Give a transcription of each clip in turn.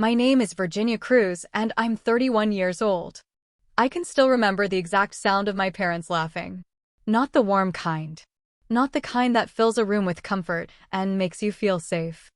My name is Virginia Cruz, and I'm 31 years old. I can still remember the exact sound of my parents laughing. Not the warm kind. Not the kind that fills a room with comfort and makes you feel safe.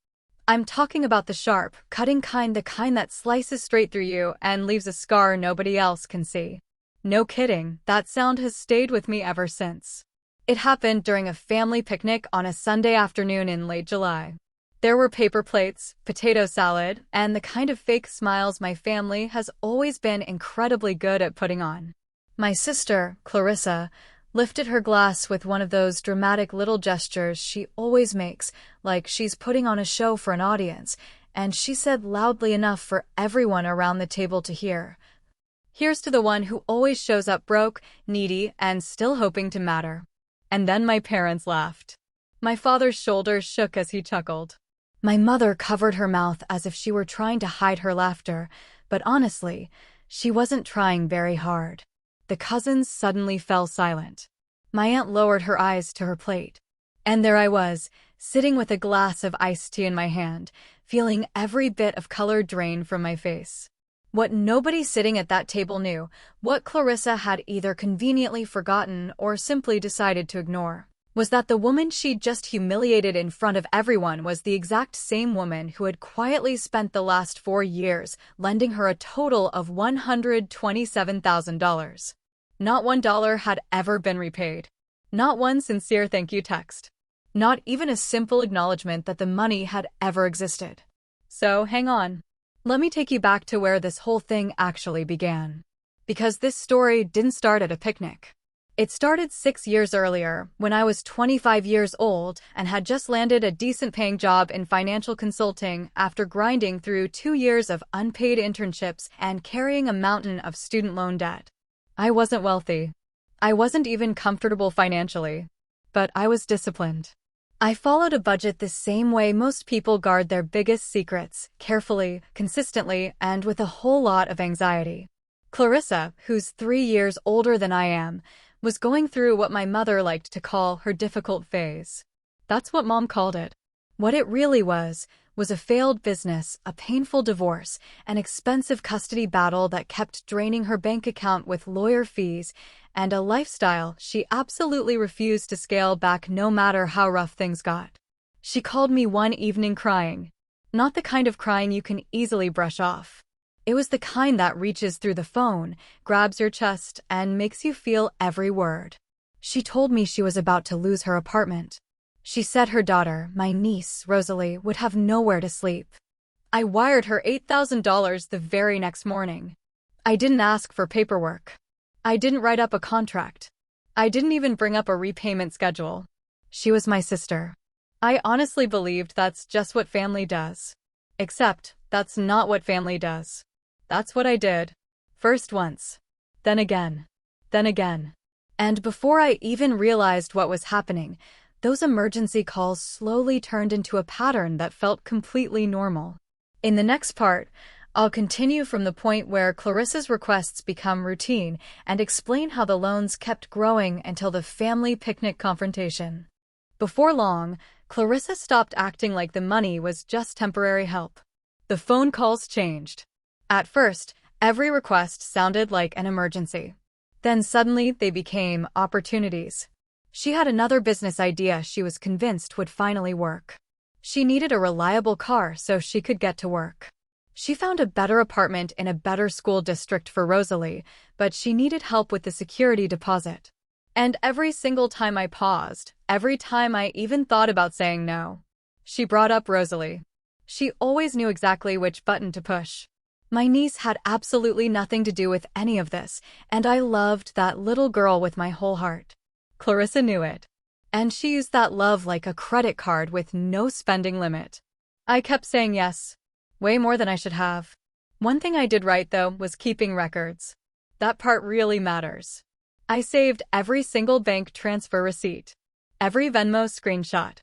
I'm talking about the sharp, cutting kind, the kind that slices straight through you and leaves a scar nobody else can see. No kidding, that sound has stayed with me ever since. It happened during a family picnic on a Sunday afternoon in late July. There were paper plates, potato salad, and the kind of fake smiles my family has always been incredibly good at putting on. My sister, Clarissa, lifted her glass with one of those dramatic little gestures she always makes, like she's putting on a show for an audience, and she said loudly enough for everyone around the table to hear, "Here's to the one who always shows up broke, needy, and still hoping to matter." And then my parents laughed. My father's shoulders shook as he chuckled. My mother covered her mouth as if she were trying to hide her laughter, but honestly, she wasn't trying very hard. The cousins suddenly fell silent. My aunt lowered her eyes to her plate. And there I was, sitting with a glass of iced tea in my hand, feeling every bit of color drain from my face. What nobody sitting at that table knew, what Clarissa had either conveniently forgotten or simply decided to ignore, was that the woman she'd just humiliated in front of everyone was the exact same woman who had quietly spent the last 4 years lending her a total of $127,000. Not $1 had ever been repaid. Not one sincere thank you text. Not even a simple acknowledgement that the money had ever existed. So, hang on. Let me take you back to where this whole thing actually began. Because this story didn't start at a picnic. It started 6 years earlier, when I was 25 years old and had just landed a decent-paying job in financial consulting after grinding through 2 years of unpaid internships and carrying a mountain of student loan debt. I wasn't wealthy. I wasn't even comfortable financially. But I was disciplined. I followed a budget the same way most people guard their biggest secrets, carefully, consistently, and with a whole lot of anxiety. Clarissa, who's 3 years older than I am, was going through what my mother liked to call her difficult phase. That's what Mom called it. What it really was a failed business, a painful divorce, an expensive custody battle that kept draining her bank account with lawyer fees, and a lifestyle she absolutely refused to scale back no matter how rough things got. She called me one evening crying. Not the kind of crying you can easily brush off. It was the kind that reaches through the phone, grabs your chest, and makes you feel every word. She told me she was about to lose her apartment. She said her daughter, my niece, Rosalie, would have nowhere to sleep. I wired her $8,000 the very next morning. I didn't ask for paperwork. I didn't write up a contract. I didn't even bring up a repayment schedule. She was my sister. I honestly believed that's just what family does. Except, that's not what family does. That's what I did. First once. Then again. Then again. And before I even realized what was happening, those emergency calls slowly turned into a pattern that felt completely normal. In the next part, I'll continue from the point where Clarissa's requests become routine and explain how the loans kept growing until the family picnic confrontation. Before long, Clarissa stopped acting like the money was just temporary help. The phone calls changed. At first, every request sounded like an emergency. Then suddenly they became opportunities. She had another business idea she was convinced would finally work. She needed a reliable car so she could get to work. She found a better apartment in a better school district for Rosalie, but she needed help with the security deposit. And every single time I paused, every time I even thought about saying no, she brought up Rosalie. She always knew exactly which button to push. My niece had absolutely nothing to do with any of this, and I loved that little girl with my whole heart. Clarissa knew it. And she used that love like a credit card with no spending limit. I kept saying yes. Way more than I should have. One thing I did right, though, was keeping records. That part really matters. I saved every single bank transfer receipt. Every Venmo screenshot.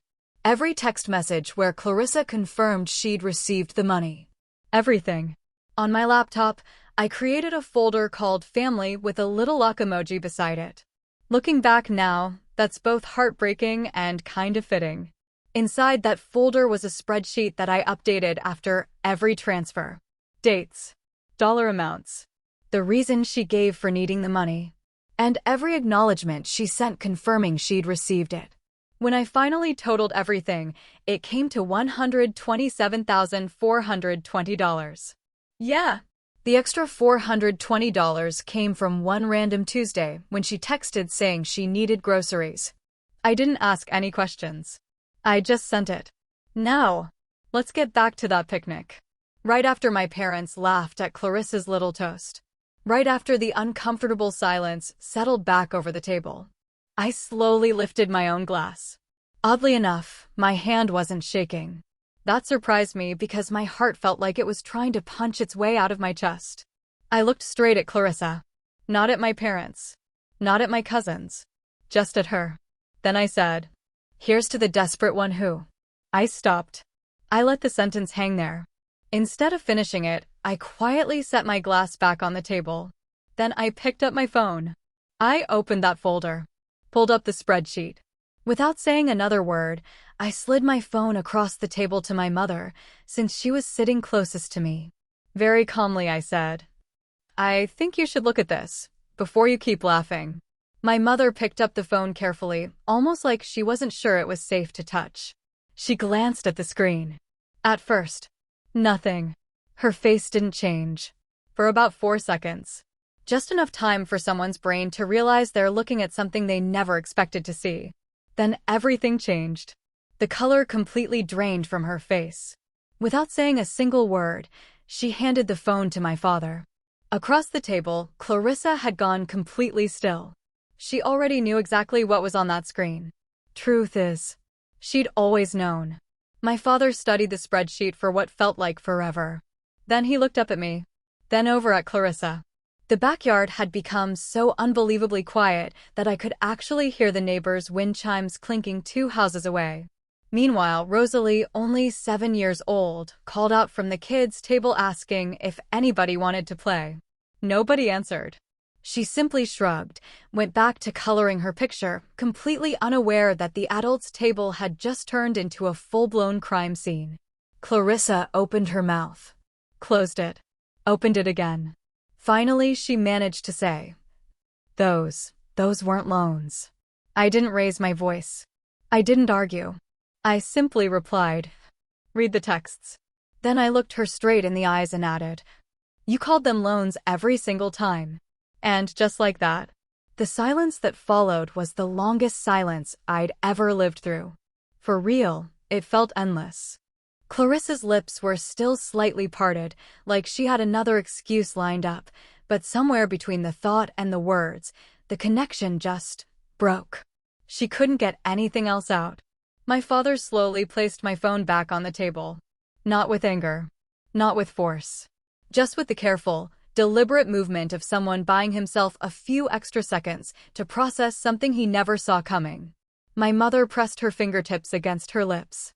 Every text message where Clarissa confirmed she'd received the money. Everything. On my laptop, I created a folder called Family with a little luck emoji beside it. Looking back now, that's both heartbreaking and kind of fitting. Inside that folder was a spreadsheet that I updated after every transfer. dates, dollar amounts, the reason she gave for needing the money, and every acknowledgement she sent confirming she'd received it. When I finally totaled everything, it came to $127,420. Yeah. The extra $420 came from one random Tuesday when she texted saying she needed groceries. I didn't ask any questions. I just sent it. Now, let's get back to that picnic. Right after my parents laughed at Clarissa's little toast. Right after the uncomfortable silence settled back over the table. I slowly lifted my own glass. Oddly enough, my hand wasn't shaking. That surprised me because my heart felt like it was trying to punch its way out of my chest. I looked straight at Clarissa. Not at my parents. Not at my cousins. Just at her. Then I said, "Here's to the desperate one who." I stopped. I let the sentence hang there. Instead of finishing it, I quietly set my glass back on the table. Then I picked up my phone. I opened that folder. Pulled up the spreadsheet. Without saying another word, I slid my phone across the table to my mother, since she was sitting closest to me. Very calmly I said, "I think you should look at this, before you keep laughing." My mother picked up the phone carefully, almost like she wasn't sure it was safe to touch. She glanced at the screen. At first, nothing. Her face didn't change. For about 4 seconds. Just enough time for someone's brain to realize they're looking at something they never expected to see. Then everything changed. The color completely drained from her face. Without saying a single word, she handed the phone to my father. Across the table, Clarissa had gone completely still. She already knew exactly what was on that screen. Truth is, she'd always known. My father studied the spreadsheet for what felt like forever. Then he looked up at me. Then over at Clarissa. The backyard had become so unbelievably quiet that I could actually hear the neighbors' wind chimes clinking 2 houses away. Meanwhile, Rosalie, only 7 years old, called out from the kids' table asking if anybody wanted to play. Nobody answered. She simply shrugged, went back to coloring her picture, completely unaware that the adults' table had just turned into a full-blown crime scene. Clarissa opened her mouth, closed it, opened it again. Finally, she managed to say, Those weren't loans." I didn't raise my voice. I didn't argue. I simply replied, "Read the texts." Then I looked her straight in the eyes and added, "You called them loans every single time." And just like that, the silence that followed was the longest silence I'd ever lived through. For real, it felt endless. Clarissa's lips were still slightly parted, like she had another excuse lined up, but somewhere between the thought and the words, the connection just broke. She couldn't get anything else out. My father slowly placed my phone back on the table. Not with anger. Not with force. Just with the careful, deliberate movement of someone buying himself a few extra seconds to process something he never saw coming. My mother pressed her fingertips against her lips.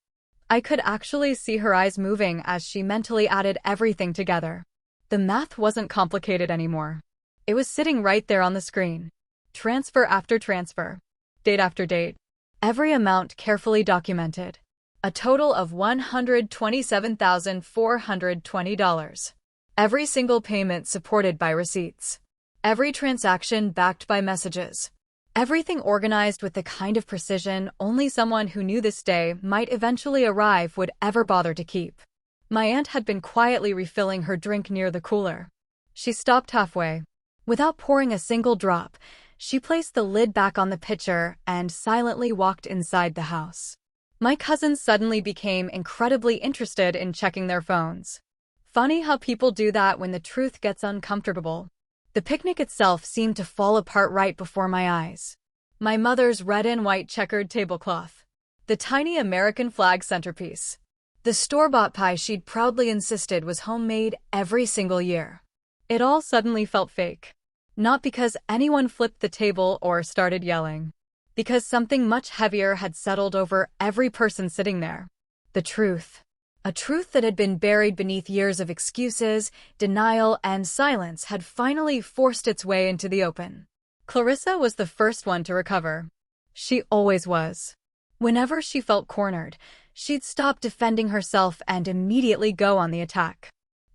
I could actually see her eyes moving as she mentally added everything together. The math wasn't complicated anymore. It was sitting right there on the screen. Transfer after transfer. Date after date. Every amount carefully documented. A total of $127,420. Every single payment supported by receipts. Every transaction backed by messages. Everything organized with the kind of precision only someone who knew this day might eventually arrive would ever bother to keep. My aunt had been quietly refilling her drink near the cooler. She stopped halfway. Without pouring a single drop, she placed the lid back on the pitcher and silently walked inside the house. My cousins suddenly became incredibly interested in checking their phones. Funny how people do that when the truth gets uncomfortable. The picnic itself seemed to fall apart right before my eyes. My mother's red and white checkered tablecloth. The tiny American flag centerpiece. The store-bought pie she'd proudly insisted was homemade every single year. It all suddenly felt fake. Not because anyone flipped the table or started yelling. Because something much heavier had settled over every person sitting there. The truth. A truth that had been buried beneath years of excuses, denial, and silence had finally forced its way into the open. Clarissa was the first one to recover. She always was. Whenever she felt cornered, she'd stop defending herself and immediately go on the attack.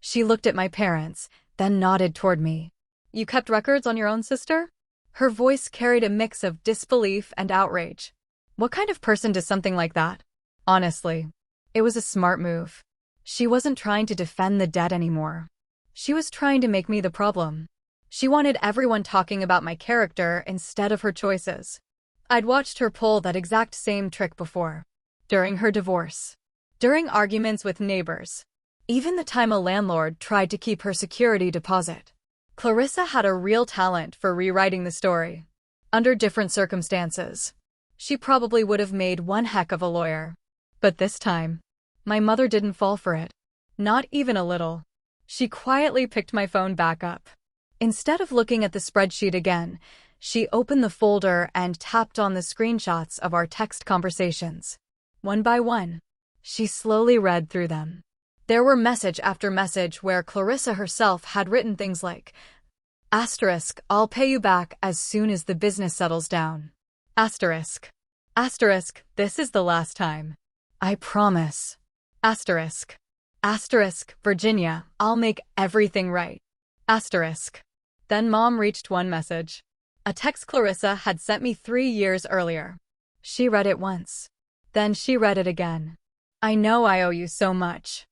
She looked at my parents, then nodded toward me. You kept records on your own sister? Her voice carried a mix of disbelief and outrage. What kind of person does something like that? Honestly, it was a smart move. She wasn't trying to defend the dead anymore. She was trying to make me the problem. She wanted everyone talking about my character instead of her choices. I'd watched her pull that exact same trick before. During her divorce. During arguments with neighbors. Even the time a landlord tried to keep her security deposit. Clarissa had a real talent for rewriting the story. Under different circumstances, she probably would have made one heck of a lawyer. But this time, my mother didn't fall for it. Not even a little. She quietly picked my phone back up. Instead of looking at the spreadsheet again, she opened the folder and tapped on the screenshots of our text conversations. One by one, she slowly read through them. There were message after message where Clarissa herself had written things like, Asterisk, I'll pay you back as soon as the business settles down. Asterisk. Asterisk, this is the last time. I promise. Asterisk. Asterisk, Virginia, I'll make everything right. Asterisk. Then Mom reached one message. A text Clarissa had sent me 3 years earlier. She read it once. Then she read it again. I know I owe you so much.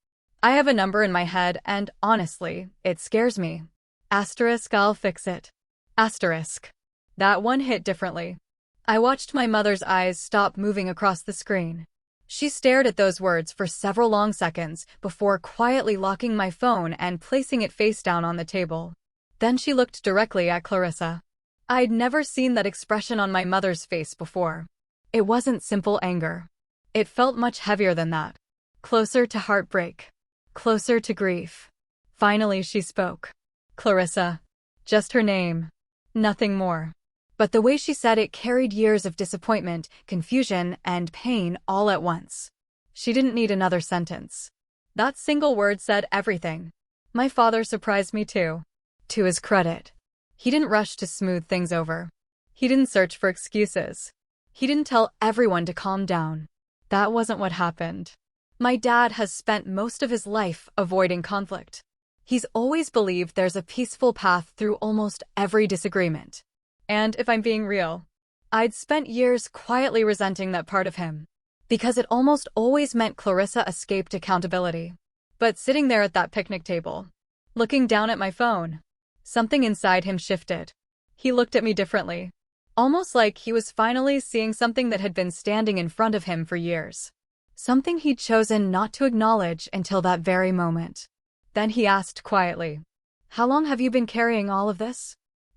I have a number in my head and, honestly, it scares me. Asterisk, I'll fix it. Asterisk. That one hit differently. I watched my mother's eyes stop moving across the screen. She stared at those words for several long seconds before quietly locking my phone and placing it face down on the table. Then she looked directly at Clarissa. I'd never seen that expression on my mother's face before. It wasn't simple anger. It felt much heavier than that. Closer to heartbreak. Closer to grief. Finally she spoke. Clarissa. Just her name. Nothing more. But the way she said it carried years of disappointment, confusion, and pain all at once. She didn't need another sentence. That single word said everything. My father surprised me too. To his credit, he didn't rush to smooth things over. He didn't search for excuses. He didn't tell everyone to calm down. That wasn't what happened. My dad has spent most of his life avoiding conflict. He's always believed there's a peaceful path through almost every disagreement. And if I'm being real, I'd spent years quietly resenting that part of him. Because it almost always meant Clarissa escaped accountability. But sitting there at that picnic table, looking down at my phone, something inside him shifted. He looked at me differently. Almost like he was finally seeing something that had been standing in front of him for years. Something he'd chosen not to acknowledge until that very moment. Then he asked quietly, How long have you been carrying all of this?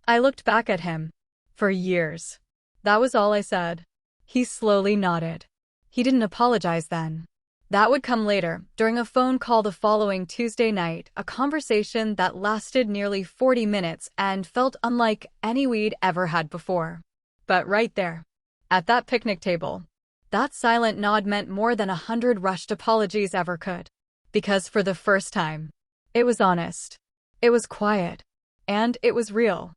I looked back at him. For years. That was all I said. He slowly nodded. He didn't apologize then. That would come later, during a phone call the following Tuesday night, a conversation that lasted nearly 40 minutes and felt unlike any we'd ever had before. But right there, at that picnic table, that silent nod meant more than 100 rushed apologies ever could. Because for the first time, it was honest. It was quiet. And it was real.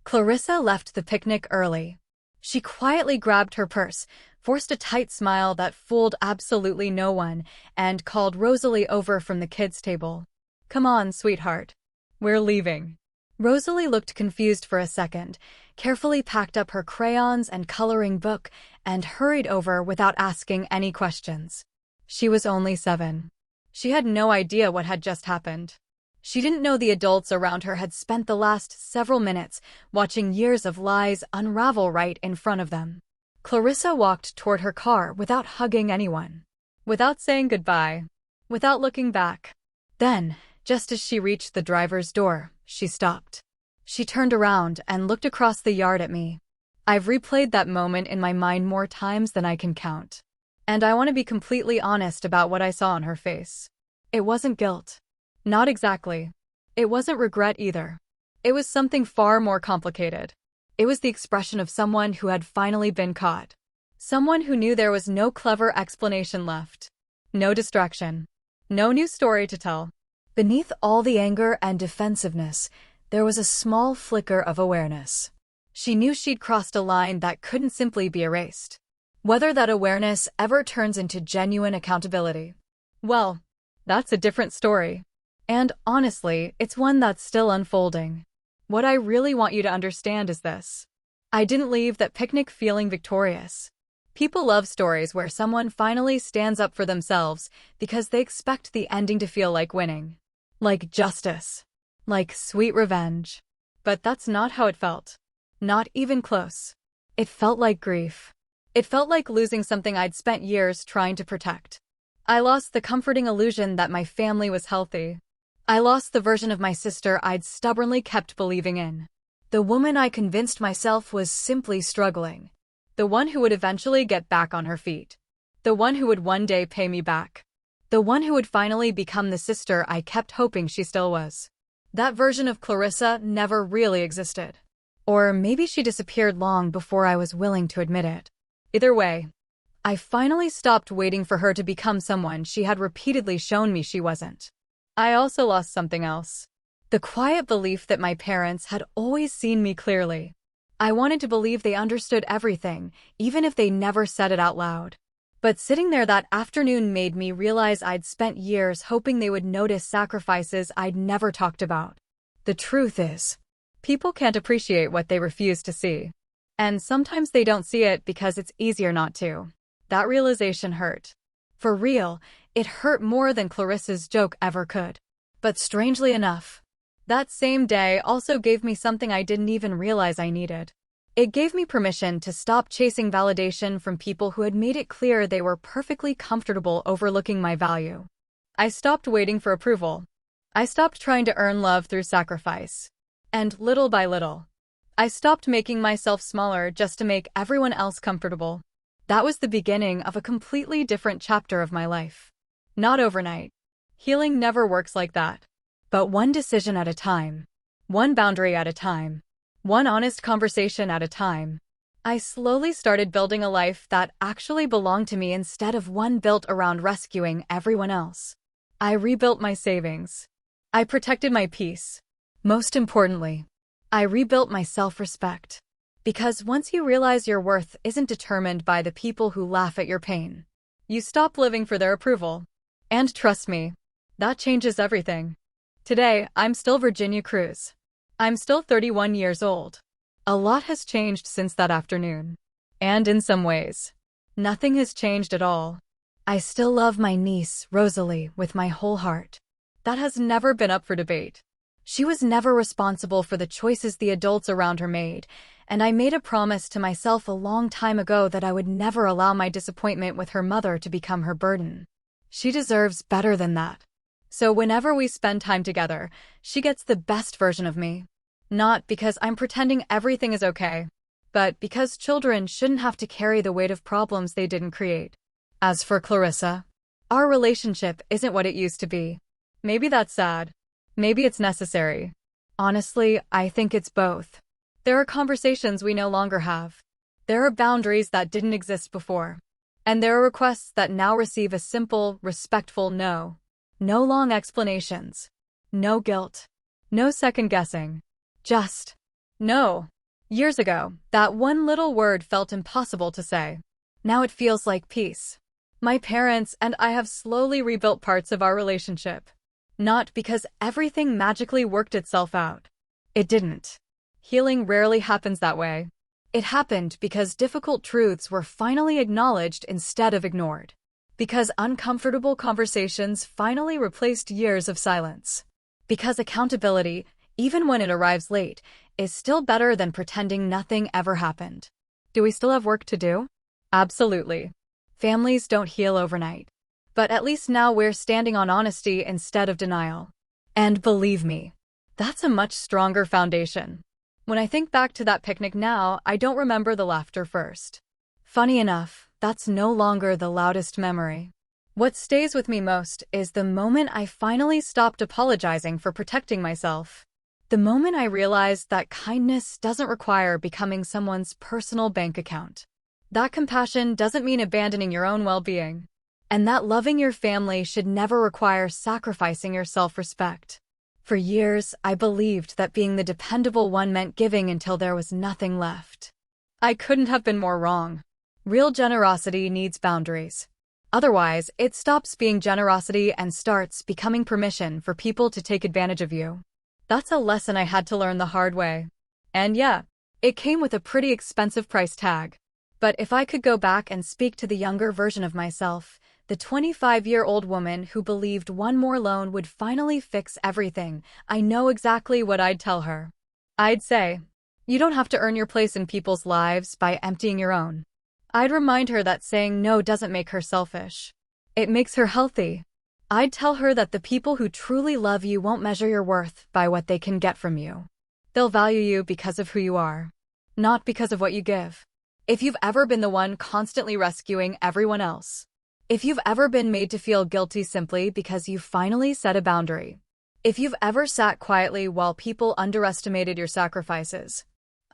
Clarissa left the picnic early. She quietly grabbed her purse, forced a tight smile that fooled absolutely no one, and called Rosalie over from the kids' table. Come on, sweetheart. We're leaving. Rosalie looked confused for a second, carefully packed up her crayons and coloring book, and hurried over without asking any questions. She was only 7. She had no idea what had just happened. She didn't know the adults around her had spent the last several minutes watching years of lies unravel right in front of them. Clarissa walked toward her car without hugging anyone, without saying goodbye, without looking back. Then, just as she reached the driver's door, she stopped. She turned around and looked across the yard at me. I've replayed that moment in my mind more times than I can count. And I want to be completely honest about what I saw on her face. It wasn't guilt. Not exactly. It wasn't regret either. It was something far more complicated. It was the expression of someone who had finally been caught. Someone who knew there was no clever explanation left. No distraction. No new story to tell. Beneath all the anger and defensiveness, there was a small flicker of awareness. She knew she'd crossed a line that couldn't simply be erased. Whether that awareness ever turns into genuine accountability, well, that's a different story. And honestly, it's one that's still unfolding. What I really want you to understand is this. I didn't leave that picnic feeling victorious. People love stories where someone finally stands up for themselves because they expect the ending to feel like winning. Like justice. Like sweet revenge. But that's not how it felt. Not even close. It felt like grief. It felt like losing something I'd spent years trying to protect. I lost the comforting illusion that my family was healthy. I lost the version of my sister I'd stubbornly kept believing in. The woman I convinced myself was simply struggling. The one who would eventually get back on her feet. The one who would one day pay me back. The one who would finally become the sister I kept hoping she still was. That version of Clarissa never really existed. Or maybe she disappeared long before I was willing to admit it. Either way, I finally stopped waiting for her to become someone she had repeatedly shown me she wasn't. I also lost something else. The quiet belief that my parents had always seen me clearly. I wanted to believe they understood everything, even if they never said it out loud. But sitting there that afternoon made me realize I'd spent years hoping they would notice sacrifices I'd never talked about. The truth is, people can't appreciate what they refuse to see. And sometimes they don't see it because it's easier not to. That realization hurt. For real, it hurt more than Clarissa's joke ever could. But strangely enough, that same day also gave me something I didn't even realize I needed. It gave me permission to stop chasing validation from people who had made it clear they were perfectly comfortable overlooking my value. I stopped waiting for approval. I stopped trying to earn love through sacrifice. And little by little, I stopped making myself smaller just to make everyone else comfortable. That was the beginning of a completely different chapter of my life. Not overnight. Healing never works like that. But one decision at a time. One boundary at a time. One honest conversation at a time. I slowly started building a life that actually belonged to me instead of one built around rescuing everyone else. I rebuilt my savings. I protected my peace. Most importantly, I rebuilt my self-respect. Because once you realize your worth isn't determined by the people who laugh at your pain, you stop living for their approval. And trust me, that changes everything. Today, I'm still Virginia Cruz. I'm still 31 years old. A lot has changed since that afternoon. And in some ways, nothing has changed at all. I still love my niece, Rosalie, with my whole heart. That has never been up for debate. She was never responsible for the choices the adults around her made, and I made a promise to myself a long time ago that I would never allow my disappointment with her mother to become her burden. She deserves better than that. So whenever we spend time together, she gets the best version of me. Not because I'm pretending everything is okay, but because children shouldn't have to carry the weight of problems they didn't create. As for Clarissa, our relationship isn't what it used to be. Maybe that's sad. Maybe it's necessary. Honestly, I think it's both. There are conversations we no longer have. There are boundaries that didn't exist before. And there are requests that now receive a simple, respectful no. No long explanations. No guilt. No second guessing. Just no. Years ago, that one little word felt impossible to say. Now it feels like peace. My parents and I have slowly rebuilt parts of our relationship. Not because everything magically worked itself out. It didn't. Healing rarely happens that way. It happened because difficult truths were finally acknowledged instead of ignored. Because uncomfortable conversations finally replaced years of silence. Because accountability, even when it arrives late, is still better than pretending nothing ever happened. Do we still have work to do? Absolutely. Families don't heal overnight. But at least now we're standing on honesty instead of denial. And believe me, that's a much stronger foundation. When I think back to that picnic now, I don't remember the laughter first. Funny enough, that's no longer the loudest memory. What stays with me most is the moment I finally stopped apologizing for protecting myself. The moment I realized that kindness doesn't require becoming someone's personal bank account. That compassion doesn't mean abandoning your own well-being. And that loving your family should never require sacrificing your self-respect. For years, I believed that being the dependable one meant giving until there was nothing left. I couldn't have been more wrong. Real generosity needs boundaries. Otherwise, it stops being generosity and starts becoming permission for people to take advantage of you. That's a lesson I had to learn the hard way. And yeah, it came with a pretty expensive price tag. But if I could go back and speak to the younger version of myself, the 25-year-old woman who believed one more loan would finally fix everything, I know exactly what I'd tell her. I'd say, you don't have to earn your place in people's lives by emptying your own. I'd remind her that saying no doesn't make her selfish. It makes her healthy. I'd tell her that the people who truly love you won't measure your worth by what they can get from you. They'll value you because of who you are, not because of what you give. If you've ever been the one constantly rescuing everyone else, if you've ever been made to feel guilty simply because you finally set a boundary, if you've ever sat quietly while people underestimated your sacrifices,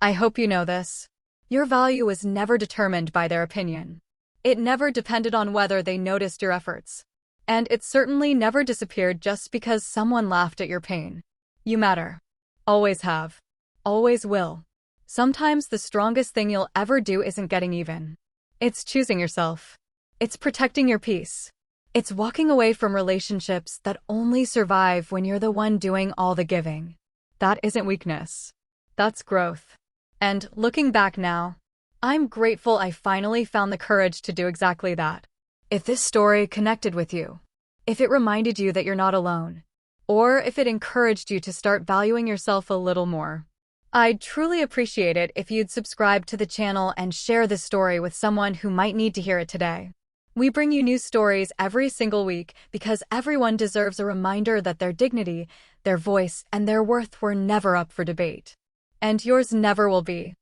I hope you know this. Your value was never determined by their opinion. It never depended on whether they noticed your efforts. And it certainly never disappeared just because someone laughed at your pain. You matter. Always have. Always will. Sometimes the strongest thing you'll ever do isn't getting even. It's choosing yourself. It's protecting your peace. It's walking away from relationships that only survive when you're the one doing all the giving. That isn't weakness. That's growth. And looking back now, I'm grateful I finally found the courage to do exactly that. If this story connected with you, if it reminded you that you're not alone, or if it encouraged you to start valuing yourself a little more, I'd truly appreciate it if you'd subscribe to the channel and share this story with someone who might need to hear it today. We bring you new stories every single week because everyone deserves a reminder that their dignity, their voice, and their worth were never up for debate. And yours never will be.